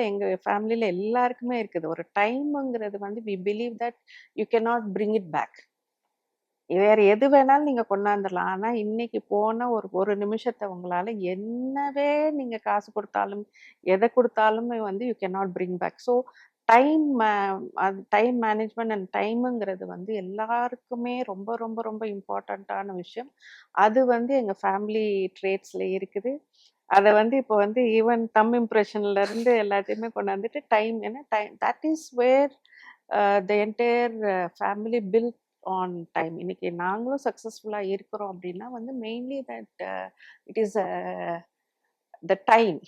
எங்க ஃபேமிலியில எல்லாருக்குமே இருக்குது. ஒரு டைம்ங்கிறது வந்து we believe that you cannot bring it back. வேற எது வேணாலும் நீங்க கொண்டாந்துடலாம். ஆனா இன்னைக்கு போன ஒரு ஒரு நிமிஷத்தை உங்களால என்னவே நீங்க காசு கொடுத்தாலும் எதை கொடுத்தாலுமே வந்து you cannot bring back. So time, அது டைம் மேனேஜ்மெண்ட் அண்ட் டைமுங்கிறது வந்து எல்லாருக்குமே ரொம்ப ரொம்ப ரொம்ப இம்பார்ட்டண்ட்டான விஷயம். அது வந்து எங்க ஃபேமிலி ட்ரேட்ஸ்ல இருக்குது. அதை வந்து இப்போ வந்து ஈவன் தம் இம்ப்ரெஷன்ல இருந்து எல்லாத்தையுமே கொண்டாந்துட்டு டைம், ஏன்னா time that is where the entire family built on time. இன்னைக்கு நாங்களும் சக்சஸ்ஃபுல்லா இருக்கிறோம் அப்படின்னா வந்து mainly that it is the time.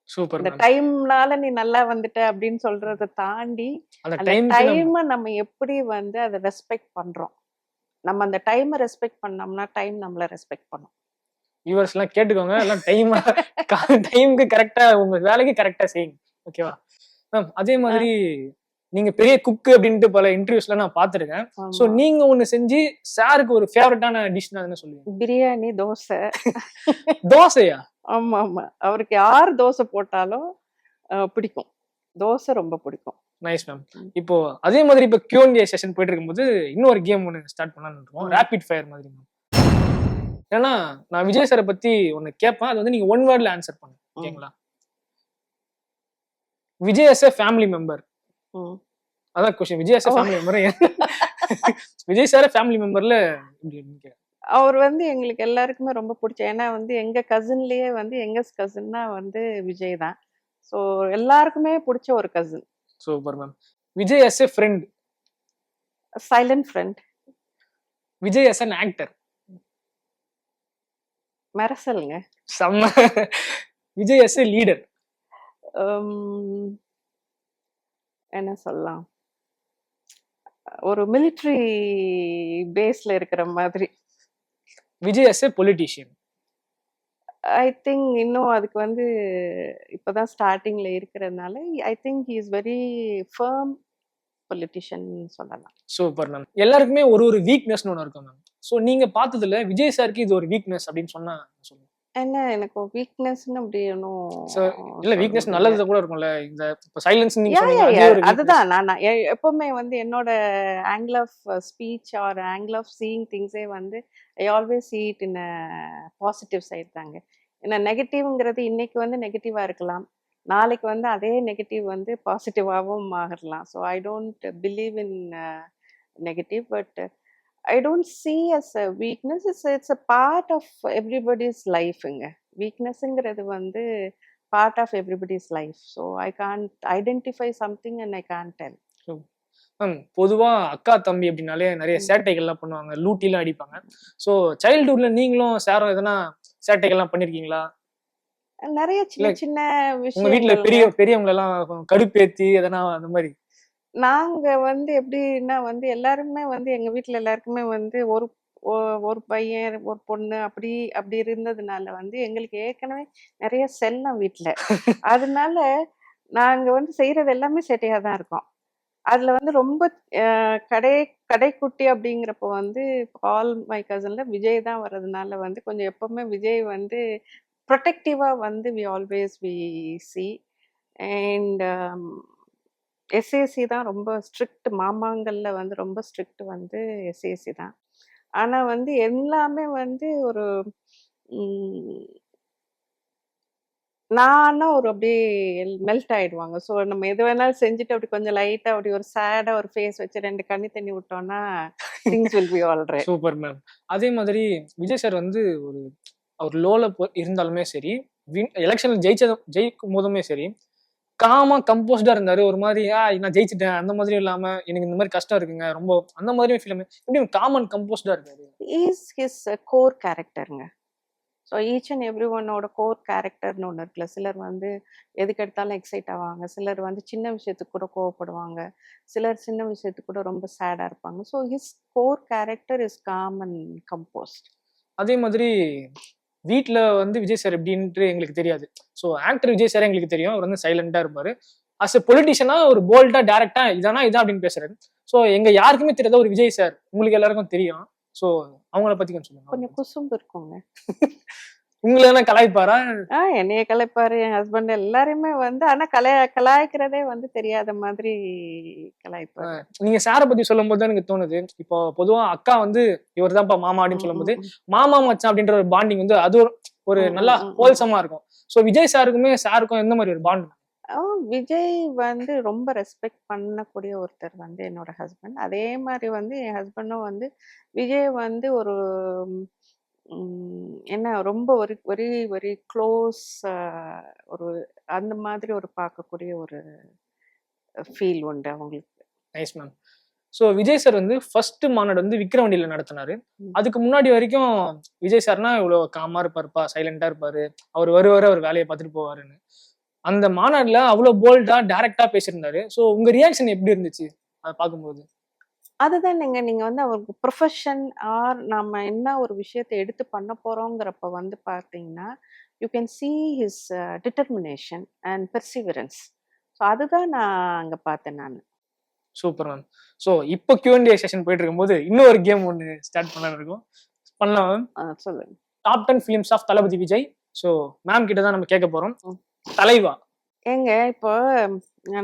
Super இந்த மேம். டைம்னால நீ நல்லா வந்துட்ட அப்படின்னு சொல்றதை தாண்டி அந்த அந்த டைமை நம்ம எப்படி வந்து அதை ரெஸ்பெக்ட் பண்றோம். நம்ம அந்த டைமை ரெஸ்பெக்ட் பண்ணோம்னா டைம் நம்மளை ரெஸ்பெக்ட் பண்ணும். வியூவர்ஸ் எல்லாம் கேட்டுக்கோங்க, எல்லாம் டைமுக்கு கரெக்டா உங்க வேலைக்கு கரெக்டா செய்யுங்க. ஓகேவா மேம்? அதே மாதிரி நீங்க பெரிய குக்கு அப்படின்ட்டு பல இன்டர்வியூஸ்ல நான் பாத்துருக்கேன். சோ நீங்க ஒண்ணு செஞ்சு சாருக்கு ஒரு ஃபேவரட்டான டிஷ்னா என்ன சொல்லுவீங்க? பிரியாணி, தோசை. தோசையா? ஆமா ஆமா, அவருக்கு யார் தோசை போட்டாலும் பிடிக்கும். தோசை ரொம்ப பிடிக்கும். Nice ma'am. இப்போ அதே மாதிரி இப்போ Q&A செஷன் போயிட்டு இருக்கும்போது இன்னொரு கேம் ஒன்று ஸ்டார்ட் பண்ணலாம்னு இருக்கோம். ரேபிட் ஃபயர் மாதிரி மேம். ஏன்னா நான் விஜய் சாரை பத்தி ஒன்னு கேட்பேன், அது வந்து நீங்க ஒன் வேர்ட்ல ஆன்சர் பண்ணுங்க. ஓகேங்களா? Vijay as a family member. அதான் question. Vijay as a family member. Vijay sir family மெம்பர்ல அவர் வந்து எங்களுக்கு எல்லாருக்குமே ரொம்ப பிடிச்ச, ஏன்னா வந்து எங்க கசின்லயே வந்து எங்க கசின்னா வந்து விஜய் தான். ஸோ எல்லாருக்குமே பிடிச்ச ஒரு cousin. Super ma'am. Vijay as a friend. Silent friend. Vijay as an actor. மெரசலுங்க. செம்ம. Vijay as a leader. என்ன சொல்லலாம், ஒரு மிலிட்டரி பேஸ்ல இருக்கிற மாதிரி. Vijay as a politician. I think இன்னும் அதுக்கு வந்து இப்பதான் ஸ்டார்டிங்ல இருக்கிறதுனால I think he is very firm politician சொல்லலாம். Super ma'am. எல்லாருக்குமே ஒரு ஒரு வீக்னஸ்னு ஒன்று இருக்கும் மேம். ஸோ நீங்க பார்த்ததுல விஜய் சாருக்கு இது ஒரு வீக்னஸ் அப்படின்னு சொன்னா சொல்லுங்க. என்ன எனக்கு வீக்னஸ்னு அப்படி ஒன்றும் இல்ல, வீக்னஸ் நல்லது கூட இருக்கும்ல. இந்த சைலன்ஸ் நீங்க சொன்னீங்க, அதுதான் நான் எப்பவுமே வந்து என்னோட angle of speech or angle of seeing திங்ஸே வந்து I always see it in positive side தாங்க. ஏன்னா நெகட்டிவ்ங்கிறது இன்னைக்கு வந்து நெகட்டிவா இருக்கலாம், நாளைக்கு வந்து அதே நெகட்டிவ் வந்து பாசிட்டிவாகவும் ஆகலாம். So I don't believe in negative, but I don't see as a weakness. It's a part of everybody's lifeங்க. வீக்னஸ்ங்கிறது வந்து part of everybody's life. So I can't identify something and I can't tell. பொதுவா அக்கா தம்பி அப்படின்னாலே நிறைய சேட்டைகள்லாம் பண்ணுவாங்க, லூட்டிலாம் அடிப்பாங்க. So சைல்ட்ஹுட்ல நீங்களும் சாரும் எதனா சேட்டைகள்லாம் பண்ணிருக்கீங்களா? நிறைய சின்ன சின்ன விஷயம். உங்க வீட்டுல பெரியவங்க எல்லாம் கடுப்பேத்தி எதனா அந்த மாதிரி? நாங்க வந்து எப்படின்னா வந்து எல்லாருமே வந்து எங்க வீட்டுல எல்லாருக்குமே வந்து ஒரு பையன் ஒரு பொண்ணு அப்படி அப்படி இருந்ததுனால வந்து எங்களுக்கு ஏற்கனவே நிறைய செல்லம் வீட்டுல. அதனால நாங்க வந்து செய்யறது எல்லாமே சேட்டையா தான் இருக்கோம். அதுல வந்து ரொம்ப கடைக்குட்டி அப்படிங்கிறப்ப வந்து ஆல் மை கசன்ல விஜய் தான் வர்றதுனால வந்து கொஞ்சம் எப்பவுமே விஜய் வந்து ப்ரொடெக்டிவா வந்து we always we see. And SAC தான் ரொம்ப ஸ்ட்ரிக்ட். மாமாங்கள்ல வந்து ரொம்ப ஸ்ட்ரிக்ட் வந்து எஸ்ஏசி தான். ஆனா வந்து எல்லாமே வந்து ஒரு நான்னா ஒரு அப்படியே மெல்ட் ஆயிடுவாங்க. ஸோ நம்ம எது வேணாலும் செஞ்சுட்டு அப்படி கொஞ்சம் லைட்டா அப்படி ஒரு சேடா ஒரு ஃபேஸ் வச்சு 2 கண்ணி தண்ணி விட்டோம்னா things will be all right. Super ma'am. அதே மாதிரி விஜய் சார் வந்து ஒரு அவர் லோல இருந்தாலுமே சரி, எலெக்ஷன்ல ஜெயிக்கும் போதுமே சரி, காமா கம்போஸ்டா இருந்தாரு. ஒரு மாதிரி நான் ஜெயிச்சிட்டேன் அந்த மாதிரி இல்லாம எனக்கு இந்த மாதிரி கஷ்டம் இருக்குங்க ரொம்ப அந்த மாதிரி ஃபிலிம் எப்படி காமன் கம்போஸ்டா இருக்காரு. இஸ் ஹிஸ் கோர் கேரக்டருங்க. ஸோ ஈச் அண்ட் எவ்ரி ஒன்னோட கோர் கேரக்டர்னு ஒன்று இருக்குல்ல. சிலர் வந்து எதுக்கு எடுத்தாலும் எக்ஸைட் ஆவாங்க, சிலர் வந்து சின்ன விஷயத்துக்கு கூட கோவப்படுவாங்க, சிலர் சின்ன விஷயத்துக்கு கூட ரொம்ப சேடாக இருப்பாங்க. So his core character is gamma and compost. அதே மாதிரி வீட்டில் வந்து விஜய் சார் எப்படின்ட்டு எங்களுக்கு தெரியாது. ஸோ ஆக்டர் விஜய் சார் எங்களுக்கு தெரியும். அவர் வந்து சைலண்டா இருப்பாரு. அஸ் எ பொலிட்டிஷியனா ஒரு போல்டா டேரக்டா இதானா இதான் அப்படின்னு பேசுறாரு. ஸோ எங்க யாருக்குமே தெரியாத ஒரு விஜய் சார் உங்களுக்கு எல்லாருக்கும் தெரியும். ஸோ அவங்கள பத்தி கொஞ்சம் சொல்லுங்க. கொஞ்சம் குசும்பு இருக்குங்க. உங்களை என்ன கலாய்ப்பாரா? என்னைய கலாய்ப்பாரு, என் ஹஸ்பண்ட் எல்லாரையுமே வந்து, ஆனா கலாய்க்கிறதே வந்து தெரியாத மாதிரி கலாய்ப்பாரு. நீங்க சாரை பத்தி சொல்லும் போது தான் எனக்கு தோணுது. இப்போ பொதுவா அக்கா வந்து இவர் தான்ப்பா மாமா அப்படின்னு சொல்லும் போது மாமா மச்சான் அப்படின்ற ஒரு பாண்டிங் வந்து அது ஒரு நல்லா ஹோல்சமா இருக்கும். ஸோ விஜய் சாருக்கும் எந்த மாதிரி ஒரு பாண்ட்? விஜய் வந்து ரொம்ப ரெஸ்பெக்ட் பண்ணக்கூடிய ஒருத்தர் வந்து என்னோட ஹஸ்பண்ட். அதே மாதிரி வந்து என் ஹஸ்பண்டும் வந்து விஜய் வந்து ஒரு என்ன ரொம்ப ஒரு வெரி வெரி க்ளோஸ் ஒரு அந்த மாதிரி ஒரு பார்க்கக்கூடிய ஒரு ஃபீல் உண்டு அவங்களுக்கு. Nice ma'am. So Vijay sir வந்து ஃபர்ஸ்ட் மாநாடு வந்து விக்ரவாண்டியில நடத்தினாரு. அதுக்கு முன்னாடி வரைக்கும் விஜய் சார்னா இவ்வளோ காமா இருப்பாருப்பா, சைலண்டா இருப்பாரு, அவர் வருவாரு அவர் வேலையை பார்த்துட்டு போவாருன்னு. அந்த மாநாடுல அவ்வளவு போல்டா டைரக்டா பேசியிருந்தாரு. ஸோ உங்க ரியாக்ஷன் எப்படி இருந்துச்சு அதை பார்க்கும்போது? அதுதான் நீங்க வந்து அவருக்கு ப்ரொஃபஷன் ஆர் நம்ம என்ன ஒரு விஷயத்தை எடுத்து பண்ண போறோங்கிறப்ப வந்து பார்த்தீங்கன்னா you can see his determination and perseverance. So அதுதான் நான் அங்கே பார்த்தேன் நான். Super ma'am. ஸோ இப்போ Q&A செஷன் போயிட்டு இருக்கும்போது இன்னொரு கேம் ஒன்று ஸ்டார்ட் பண்ணலாம் இருக்கும். பண்ணலாம் மேம். சொல்லுங்க. Top 10 films of Thalapathy Vijay. So ma'am கிட்ட தான் நம்ம கேட்க போறோம். தலைவா ஏங்க இப்போ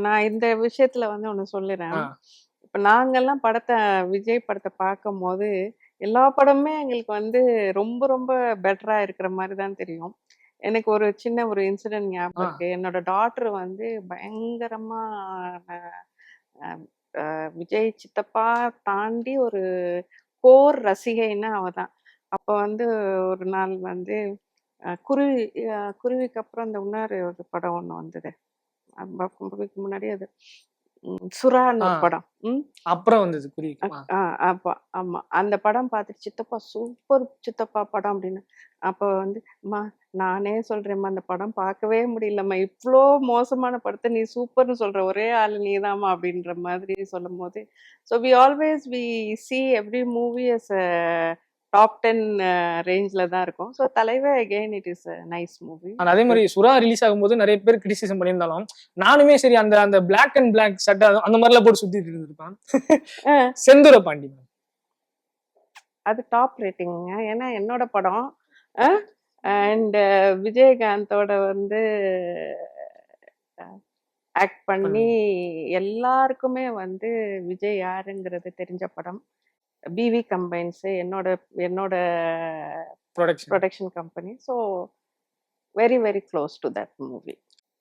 நான் இந்த விஷயத்துல வந்து ஒன்று சொல்லுறேன். இப்போ நாங்கெல்லாம் விஜய் படத்தை பார்க்கும் போது எல்லா படமுமே எங்களுக்கு வந்து ரொம்ப ரொம்ப பெட்டரா இருக்கிற மாதிரி தான் தெரியும். எனக்கு ஒரு சின்ன ஒரு இன்சிடென்ட் ஞாபகம் இருக்கு. என்னோட டாட்டர் வந்து பயங்கரமா விஜய் சித்தப்பா தாண்டி ஒரு கோர் ரசிகைன்னா அவ தான். அப்போ வந்து ஒரு நாள் வந்து குருவிக்கு அப்புறம் அந்த இன்னொரு ஒரு படம் ஒன்று வந்தது. குருவிக்கு முன்னாடி அது சுறான்னு ஒரு படம். அப்புறம் வந்தது குருவி. ஆமா அந்த படம் பார்த்துட்டு சித்தப்பா சூப்பர் சித்தப்பா படம் அப்படின்னு. அப்போ வந்து அம்மா நானே சொல்றேம்மா அந்த படம் பார்க்கவே முடியலம்மா, இவ்வளோ மோசமான படத்தை நீ சூப்பர்னு சொல்ற ஒரே ஆள் நீதாம்மா அப்படின்ற மாதிரி சொல்லும் போது so we always we see every movie as top 10 ரேஞ்சில் தான் இருக்கும். ஸோ தலைவர் again it is nice movie. அதே மாதிரி சுறா ரிலீஸ் ஆகும்போது நிறைய பேர் கிரிட்டிசிசம் பண்ணியிருந்தாலும் நானுமே சரி அந்த அந்த பிளாக் அண்ட் பிளாக் சட்டை அந்த மாதிரிலாம் போட்டு சுத்திட்டு இருந்திருப்பான். செந்தூர பாண்டி அது டாப் ரேட்டிங்க. ஏன்னா என்னோட படம் அண்ட் விஜயகாந்தோட வந்து ஆக்ட் பண்ணி எல்லாருக்குமே வந்து விஜய் யாருங்கிறது தெரிஞ்ச படம். பிவி கம்பைன்ஸ் என்னோட production company. So very very close to that movie.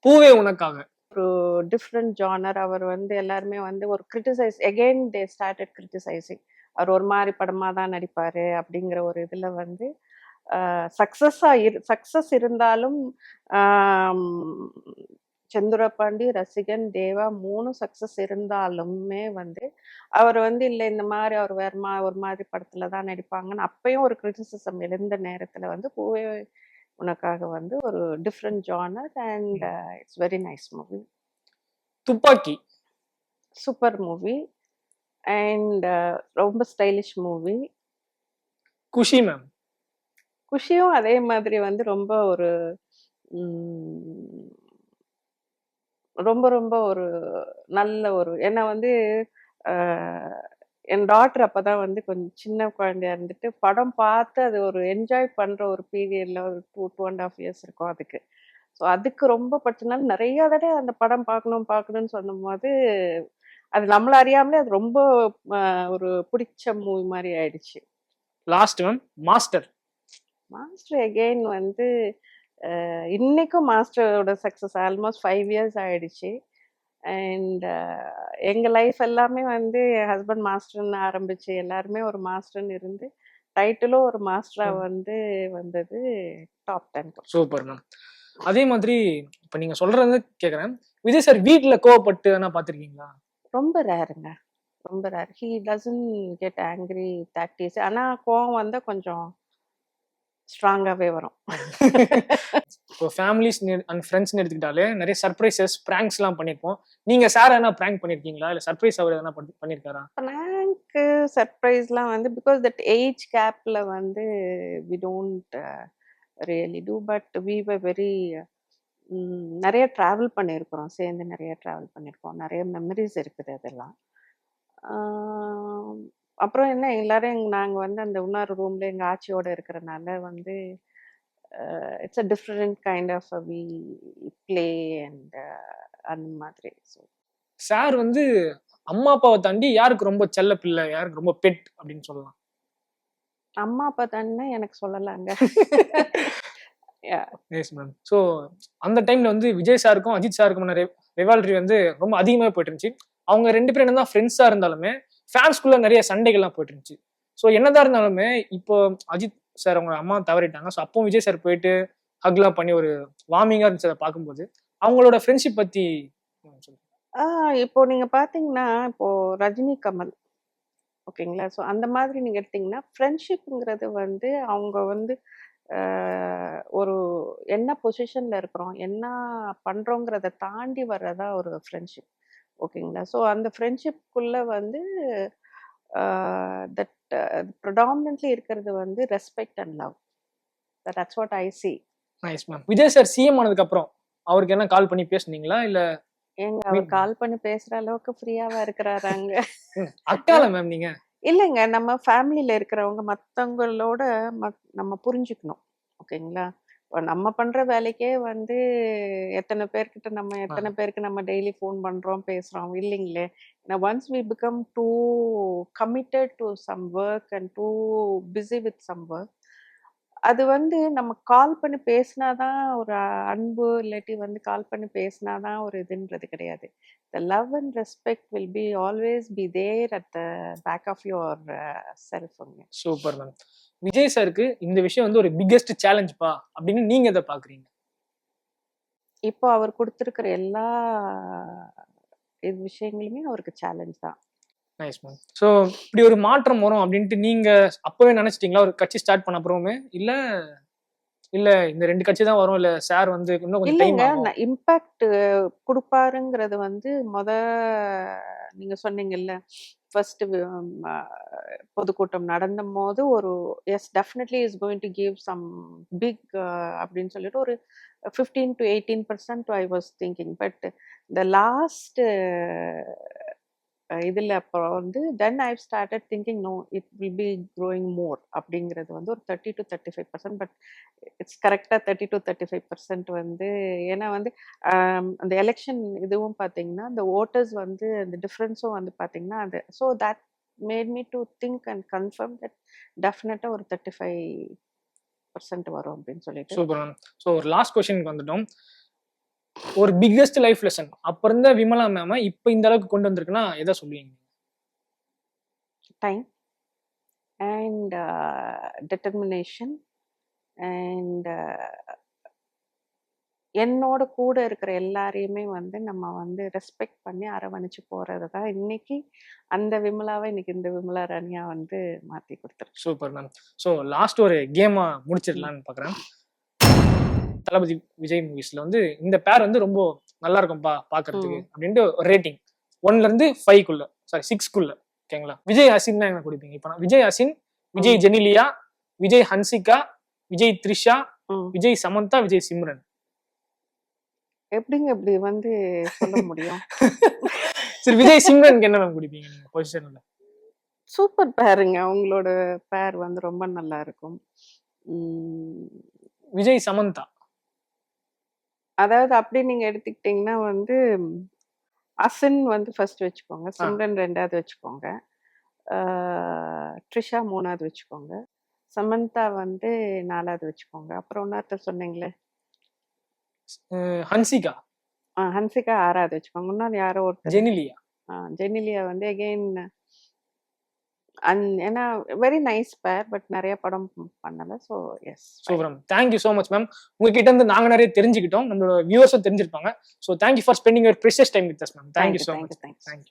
பூவே உனக்காக ஒரு டிஃப்ரெண்ட் ஜானர். அவர் வந்து எல்லாருமே வந்து ஒரு criticise again they started criticising. அவர் ஒரு மாதிரி படமா தான் நடிப்பாரு அப்படிங்கிற ஒரு இதுல வந்து சக்சஸ் இருந்தாலும் செந்துரபாண்டி, ரசிகன், தேவா 3 சக்சஸ் இருந்தாலுமே வந்து அவர் வந்து இல்லை இந்த மாதிரி அவர் ஒரு மாதிரி படத்துல தான் நடிப்பாங்கன்னு அப்பயும் ஒரு கிரிட்டிசிசம் எழுந்த நேரத்துல வந்து பூவே உனக்காக வந்து ஒரு different genre and it's very nice movie. துப்பாக்கி சூப்பர் மூவி அண்ட் ரொம்ப ஸ்டைலிஷ் மூவி. குஷி மேம். குஷியும் அதே மாதிரி வந்து ரொம்ப ஒரு ரொம்ப ரொம்ப ஒரு நல்ல ஒரு ஏன்னா வந்து என் டாட்டர் அப்பதான் வந்து கொஞ்சம் சின்ன குழந்தையா இருந்துட்டு படம் பார்த்து அது ஒரு என்ஜாய் பண்ற ஒரு பீரியட்ல ஒரு 2.5 இயர்ஸ் இருக்கும் அதுக்கு. ஸோ அதுக்கு ரொம்ப பச்சனால நிறைய தடவை அந்த படம் பார்க்கணும்னு சொன்னும் போது அது நம்மள அறியாமலே அது ரொம்ப ஒரு பிடிச்ச மூவி மாதிரி ஆயிடுச்சு. Last ma'am master. Master again வந்து இன்னைக்கும் மாஸ்டரோட சக்ஸஸ் ஆல்மோஸ்ட் 5 இயர்ஸ் ஆயிடுச்சு. அண்ட் எங்க லைஃப் எல்லாமே வந்து என் ஹஸ்பண்ட் மாஸ்டர்னு ஆரம்பிச்சு எல்லாருமே ஒரு மாஸ்டர்னு இருந்து டைட்டிலும் ஒரு மாஸ்டரா வந்து வந்தது டாப் 10. Super ma'am. அதே மாதிரி இப்ப நீங்க சொல்றது கேக்குறேன், விஜய் சார் வீட்டுல கோவப்பட்டு என்ன பாத்திருக்கீங்களா? ரொம்ப ரேருங்க, ரொம்ப rare. He doesn't get angry that is. ஆனா கோவம் வந்தா கொஞ்சம் ஸ்ட்ராங்காவே வரும். இப்போ ஃபேமிலிஸ் அண்ட் ஃப்ரெண்ட்ஸ்னு எடுத்துக்கிட்டாலே நிறைய சர்ப்ரைசஸ் பிராங்க்ஸ் எல்லாம் பண்ணிருப்போம். நீங்க சார் எதனா பிராங்க் பண்ணிருக்கீங்களா, இல்ல சர்ப்ரைஸ் அவர் எதனா பண்ணிருக்காரா? பிராங்க்கு சர்ப்ரைஸ்லாம் வந்து பிகாஸ் தட் ஏஜ் கேப்ல வந்து we don't really do. But we were very நிறைய ட்ராவல் பண்ணியிருக்கிறோம், சேர்ந்து நிறைய ட்ராவல் பண்ணியிருக்கோம், நிறைய மெமரிஸ் இருக்குது அதெல்லாம். அப்புறம் என்ன எல்லாரும் நாங்கள் வந்து அந்த இன்னொரு ரூம்ல எங்கள் ஆச்சியோட இருக்கிறனால வந்து it's a different kind of we play and அந்த மாதிரி. ஸோ சார் வந்து அம்மா அப்பாவை தாண்டி யாருக்கு ரொம்ப செல்ல பிள்ளை, யாருக்கு ரொம்ப பெட் அப்படின்னு சொல்லலாம்? அம்மா அப்பா தானே எனக்கு சொல்லலாங்க. Yes ma'am. ஸோ அந்த டைம்ல வந்து விஜய் சாருக்கும் அஜித் சாருக்கும் ரிவால்ட்ரி வந்து ரொம்ப அதிகமாக போயிட்டு இருந்துச்சு. அவங்க 2 பேரும் என்னதான் ஃப்ரெண்ட்ஸா இருந்தாலுமே ஃபேன்ஸ்குள்ள நிறைய சண்டைகள்லாம் போயிட்டு இருந்துச்சு. ஸோ என்னதான் இருந்தாலுமே இப்போ அஜித் சார் அவங்க அம்மா தவறிட்டாங்க. ஸோ அப்போ விஜய் சார் போயிட்டு ஹக்லாம் பண்ணி ஒரு வார்மிங்கா இருந்துச்சு அதை பார்க்கும்போது. அவங்களோட ஃப்ரெண்ட்ஷிப் பத்தி சொல்லுங்க. இப்போ நீங்க பாத்தீங்கன்னா இப்போ ரஜினி கமல் ஓகேங்களா. ஸோ அந்த மாதிரி நீங்க எடுத்தீங்கன்னா ஃப்ரெண்ட்ஷிப்புங்கிறது வந்து அவங்க வந்து ஒரு என்ன பொசிஷன்ல இருக்கிறோம், என்ன பண்றோங்கிறத தாண்டி வர்றதா ஒரு ஃப்ரெண்ட்ஷிப் ஓகேங்களா. ஸோ அந்த ஃப்ரெண்ட்ஷிப்குள்ள வந்து தட் ப்ரடாமினன்ட்லி இருக்கிறது வந்து respect and love. That's what I see. Nice ma'am. Vijay sir CM ஆனதுக்கு அப்புறம் அவருக்கு என்ன கால் பண்ணி பேசுனீங்களா, இல்ல ஏங்க அவர் கால் பண்ணி பேசுற அளவுக்கு ஃப்ரீயாவா இருக்கிறாராங்க? அக்கால மேம் நீங்க? இல்லைங்க, நம்ம ஃபேமிலியில இருக்கிறவங்க மற்றவங்களோட நம்ம புரிஞ்சுக்கணும் ஓகேங்களா. இப்போ நம்ம பண்ற வேலைக்கே வந்து எத்தனை பேருக்கு நம்ம டெய்லி ஃபோன் பண்றோம் பேசுறோம் இல்லைங்களே. Once we become too committed to some work and too busy with some work, அது வந்து நம்ம கால் பண்ணி பேசினாதான் ஒரு அன்பு, இல்லாட்டி வந்து கால் பண்ணி பேசினாதான் ஒரு இதுன்றது கிடையாது. The love and respect will be always be there at the back of your self. Super ma'am. Vijay சாருக்கு இந்த விஷயம் வந்து ஒரு பிக்கெஸ்ட் சேலஞ்ச் பா அப்படின்னு நீங்க எதை பாக்குறீங்க? இப்போ அவர் கொடுத்திருக்கிற எல்லா விஷயங்களுமே அவருக்கு சேலஞ்ச் தான். Nice ma'am. ஸோ இப்படி ஒரு மாற்றம் வரும் அப்படின்ட்டு நீங்க அப்பவே நினைச்சிட்டீங்களா ஒரு கட்சி ஸ்டார்ட் பண்ண அப்புறமே, இல்ல இல்ல இந்த 2 கட்சி தான் வரும், இல்ல சார் வந்து இன்னும் கொஞ்சம் டைம் இல்லைங்க, ஆகும்? இம்பாக்ட் கொடுப்பாருங்கிறது வந்து நீங்க சொன்னீங்கல்ல ஃபர்ஸ்ட் பொதுக்கூட்டம் நடந்த போது ஒரு yes definitely is going to give some big அப்படின்னு சொல்லிட்டு ஒரு 15 to 18% I was thinking. But the last இதில் அப்புறம் வந்து then I started thinking no it will be growing more அப்படிங்கிறது வந்து ஒரு 30 to 35%. பட் இட்ஸ் கரெக்டாக 30 to 35% வந்து ஏன்னா வந்து அந்த எலெக்ஷன் இதுவும் பார்த்தீங்கன்னா அந்த ஓட்டர்ஸ் வந்து அந்த டிஃப்ரென்ஸும் வந்து பார்த்தீங்கன்னா அது so that made me to think and confirm that டெஃபினட்டாக ஒரு 35% வரும் அப்படின்னு சொல்லிட்டு. Super ma'am. ஸோ ஒரு லாஸ்ட் கொஸ்டினுக்கு வந்துட்டோம். ஒரு பிக்கெஸ்ட் லைஃப் லெசன் அப்ப இருந்த விமலா மேம இப்ப இந்த அளவுக்கு கொண்டு வந்திருக்குன்னா எதை சொல்லுவீங்க? டைம் அண்ட் டிட்டர்மினேஷன் அண்ட் என்னோட கூட இருக்கிற எல்லாரையுமே வந்து நம்ம வந்து ரெஸ்பெக்ட் பண்ணி அரவணைச்சு போறது தான் இன்னைக்கு அந்த விமலாவை இன்னைக்கு இந்த விமலா ராணியா வந்து மாத்தி கொடுத்துருக்கு. Super ma'am. ஸோ லாஸ்ட் ஒரு கேமா முடிச்சிடலான்னு பாக்குறேன். தளபதி விஜய் மூவிஸ்ல வந்து இந்த பேர் வந்து ரொம்ப நல்லா இருக்கும்பா பாக்குறதுக்கு அப்படின்ட்டு ரேட்டிங் 1ல இருந்து 5 சாரி 6 ஓகேங்களா. விஜய் ஹசின் என்ன கொடுப்பீங்க? இப்ப விஜய் ஹசின், விஜய் ஜெனிலியா, விஜய் ஹன்சிகா, விஜய் த்ரிஷா, விஜய் சமந்தா, விஜய் சிம்ரன். எப்படிங்க இப்படி வந்து சொல்ல முடியும்? சரி விஜய் சிம்ரனுக்கு என்ன மேம் கொடுப்பீங்க நீங்க பொசிஷன்ல? சூப்பர் பேருங்க, அவங்களோட பேர் வந்து ரொம்ப நல்லா இருக்கும். விஜய் சமந்தா அதாவது அப்படி நீங்க எடுத்துக்கிட்டீங்கன்னா வந்து அசின் வந்து ஃபர்ஸ்ட் வச்சுக்கோங்க, சிம்ரன் 2வது வச்சுக்கோங்க, ட்ரிஷா 3வது வச்சுக்கோங்க, சமந்தா வந்து 4வது வச்சுக்கோங்க. அப்புறம் இன்னொருத்தர் சொன்னீங்களே ஹன்சிகா, ஹன்சிகா 6வது வச்சுக்கோங்க. இன்னொரு யாரோ ஒருத்தர் ஜெனிலியா. ஜெனிலியா வந்து அகெயின் ஏன்னா வெரி நைஸ் பேர், பட் நிறைய படம் பண்ணல. So yes. Super ma'am, thank you so much ma'am. உங்ககிட்ட இருந்து நாங்க நிறைய தெரிஞ்சுக்கிட்டோம், நம்மளோட வியூவர்ஸும் தெரிஞ்சிருப்பாங்க. So thank you for spending your precious time with us ma'am. Thank you so much. Thank you. Thank you.